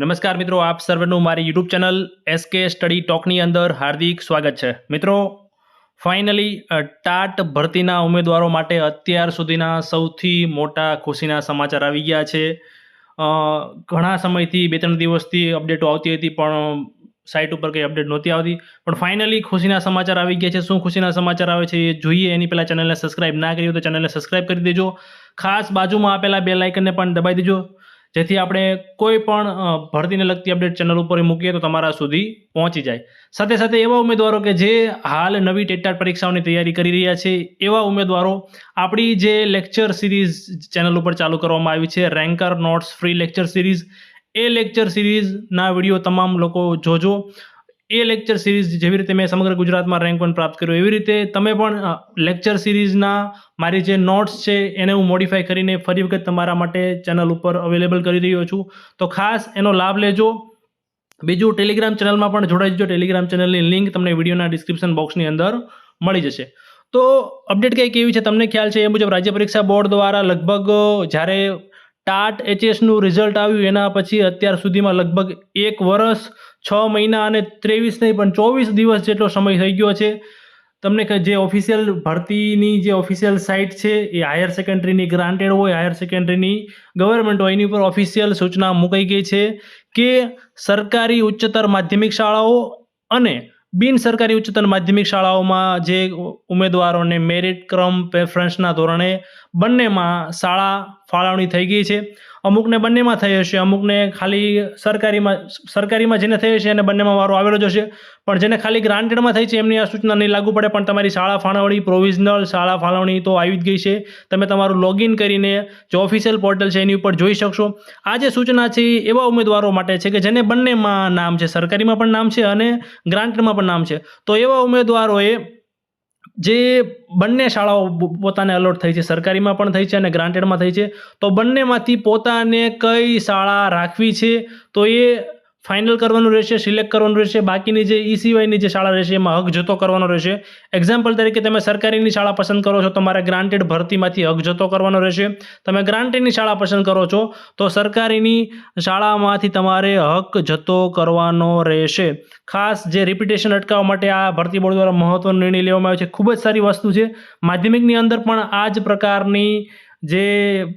નમસ્કાર મિત્રો, આપ સર્વેનું મારી યુટ્યુબ ચેનલ એસકે સ્ટડી ટોકની અંદર હાર્દિક સ્વાગત છે। મિત્રો, ફાઇનલી ટાટ ભરતીના ઉમેદવારો માટે અત્યાર સુધીના સૌથી મોટા ખુશીના સમાચાર આવી ગયા છે। ઘણા સમયથી 2-3 દિવસથી અપડેટો આવતી હતી પણ સાઇટ ઉપર કંઈ અપડેટ નહોતી આવતી, પણ ફાઇનલી ખુશીના સમાચાર આવી ગયા છે। શું ખુશીના સમાચાર આવે છે એ જોઈએ એની પહેલાં ચેનલને સબસ્ક્રાઇબ ના કરી હોય તો ચેનલને સબસ્ક્રાઇબ કરી દેજો। ખાસ બાજુમાં આપેલા બેલ આઇકનને પણ દબાવી દેજો જેથી આપણે કોઈ પણ ભરતીને લગતી અપડેટ ચેનલ ઉપર મૂકીએ તો તમારા સુધી પહોંચી જાય। સાથે સાથે એવા ઉમેદવારો કે જે હાલ નવી ટેટ પરીક્ષાઓની તૈયારી કરી રહ્યા છે એવા ઉમેદવારો આપણી જે લેક્ચર સિરીઝ ચેનલ ઉપર ચાલુ કરવામાં આવી છે, ranker notes free lecture series, એ લેક્ચર સિરીઝના વિડીયો તમામ લોકો જોજો। એ લેક્ચર સિરીઝ જેવી રીતે મેં સમગ્ર ગુજરાતમાં રેન્ક 1 પ્રાપ્ત કર્યો એવી રીતે તમે પણ લેક્ચર સિરીઝના મારી જે નોટ્સ છે એને હું મોડિફાઈ કરીને ફરી વખત તમારા માટે ચેનલ ઉપર અવેલેબલ કરી રહ્યો છું, તો ખાસ એનો લાભ લેજો। બીજું, ટેલિગ્રામ ચેનલમાં પણ જોડાઈ જજો। ટેલિગ્રામ ચેનલની લિંક તમને વિડીયોના ડિસ્ક્રિપ્શન બોક્સની અંદર મળી જશે। તો અપડેટ કંઈક એવી છે, તમને ખ્યાલ છે એ મુજબ રાજ્ય પરીક્ષા બોર્ડ દ્વારા લગભગ જ્યારે ટાટ એચએસનું રિઝલ્ટ આવ્યું એના પછી અત્યાર સુધીમાં લગભગ 1 વર્ષ 6 મહિના અને 23 નહીં પણ 24 દિવસ જેટલો સમય થઈ ગયો છે। તમને જે ઓફિશિયલ ભરતીની જે ઓફિશિયલ સાઇટ છે એ હાયર સેકન્ડરીની ગ્રાન્ટેડ હોય, હાયર સેકન્ડરીની ગવર્મેન્ટ હોય, એની ઉપર ઓફિશિયલ સૂચના મુકાઈ ગઈ છે કે સરકારી ઉચ્ચતર માધ્યમિક શાળાઓ અને બિન સરકારી ઉચ્ચતર માધ્યમિક શાળાઓમાં જે ઉમેદવારોને મેરિટ ક્રમ પ્રેફરન્સના ધોરણે બંનેમાં શાળા ફાળવણી થઈ ગઈ છે। અમુકને બંનેમાં થઈ હશે, અમુકને ખાલી સરકારીમાં જેને થઈ હશે એને બંનેમાં વારો આવેલો જ હશે, પણ જેને ખાલી ગ્રાન્ટેડમાં થઈ છે એમની આ સૂચના નહીં લાગુ પડે, પણ તમારી શાળા ફાળવણી, પ્રોવિઝનલ શાળા ફાળવણી તો આવી જ ગઈ છે। તમે તમારું લોગિન કરીને જે ઓફિશિયલ પોર્ટલ છે એની ઉપર જોઈ શકશો। આ જે સૂચના છે એ એવા ઉમેદવારો માટે છે કે જેને બંનેમાં નામ છે, સરકારીમાં પણ નામ છે અને ગ્રાન્ટેડમાં પણ નામ છે, તો એવા ઉમેદવારોએ જે બંને શાળાઓ પોતાને અલોટ થઈ છે, સરકારીમાં પણ થઈ છે અને ગ્રાન્ટેડમાં થઈ છે, તો બંનેમાંથી પોતાને કઈ શાળા રાખવી છે તો એ ફાઇનલ કરવાનું રહેશે, સિલેક્ટ કરવાનું રહેશે। બાકીની જે ઈ સિવાયની જે શાળા રહેશે એમાં હક જતો કરવાનો રહેશે। એક્ઝામ્પલ તરીકે તમે સરકારીની શાળા પસંદ કરો છો તો તમારે ગ્રાન્ટેડ ભરતીમાંથી હક જતો કરવાનો રહેશે। તમે ગ્રાન્ટેડની શાળા પસંદ કરો છો તો સરકારીની શાળામાંથી તમારે હક જતો કરવાનો રહેશે। ખાસ જે રિપીટેશન અટકાવવા માટે આ ભરતી બોર્ડ દ્વારા મહત્વનો નિર્ણય લેવામાં આવ્યો છે, ખૂબ જ સારી વસ્તુ છે। માધ્યમિકની અંદર પણ આ જ પ્રકારની જે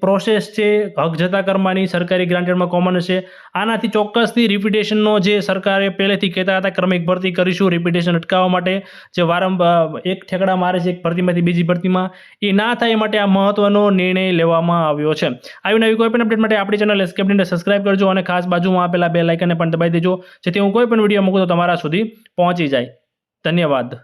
પ્રોસેસ છે હક જતા કરવાની સરકારી ગ્રાન્ટેડમાં કોમન હશે। આનાથી ચોક્કસથી રિપીટેશનનો જે સરકારે પહેલેથી કહેતા હતા ક્રમિક ભરતી કરીશું રિપીટેશન અટકાવવા માટે, જે વારંવાર એક ઠેકડા મારે છે એક ભરતીમાંથી બીજી ભરતીમાં, એ ના થાય એ માટે આ મહત્વનો નિર્ણય લેવામાં આવ્યો છે। આવી નવી કોઈ પણ અપડેટ માટે આપણી ચેનલ એસકે અપડેટને સબસ્ક્રાઇબ કરજો અને ખાસ બાજુમાં આપેલા બેલ આઇકનને પણ દબાવી દેજો જેથી હું કોઈ પણ વિડીયો મૂકું તો તમારા સુધી પહોંચી જાય। ધન્યવાદ।